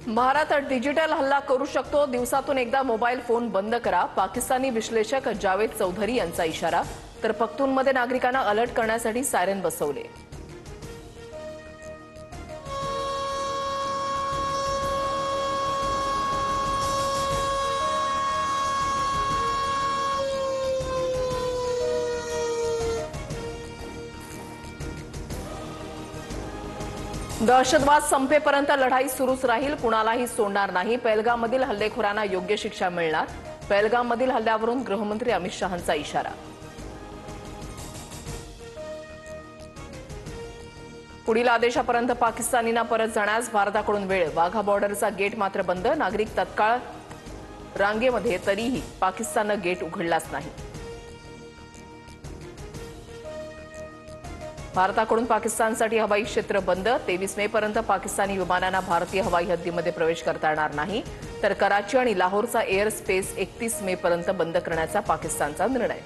Bharat digital हल्ला करू शकतो, दिवसातून एकदा मोबाईल फोन बंद करा. पाकिस्तानी विश्लेषक जावेद चौधरी यांचा इशारा. तर पख्तूनमध्ये नागरिकांना अलर्ट करण्यासाठी सायरन बसवले. दहशतवाद संपेपर्यंत लढाई सुरूच राहील, कुणालाही सोडणार नाही. पहलगाममधील हल्लेखोरांना योग्य शिक्षा मिळणार. पहलगाममधील हल्ल्यावरून गृहमंत्री अमित शहांचा इशारा. पुढील आदेशापर्यंत पाकिस्तानींना परत जाण्यास भारताकडून वेळ. वाघा बॉर्डरचा गेट मात्र बंद. नागरिक तत्काळ रांगेमध्ये, तरीही पाकिस्ताननं गेट उघडलाच नाही. भारताकडून पाकिस्तानसाठी हवाई क्षेत्र बंद. 23 मे पर्यंत पाकिस्तानी विमानांना भारतीय हवाई हद्दीमध्ये प्रवेश करता येणार नाही. तर कराची आणि लाहोरचा एअर स्पेस 31 मे पर्यंत बंद करण्याचा पाकिस्तानचा निर्णय.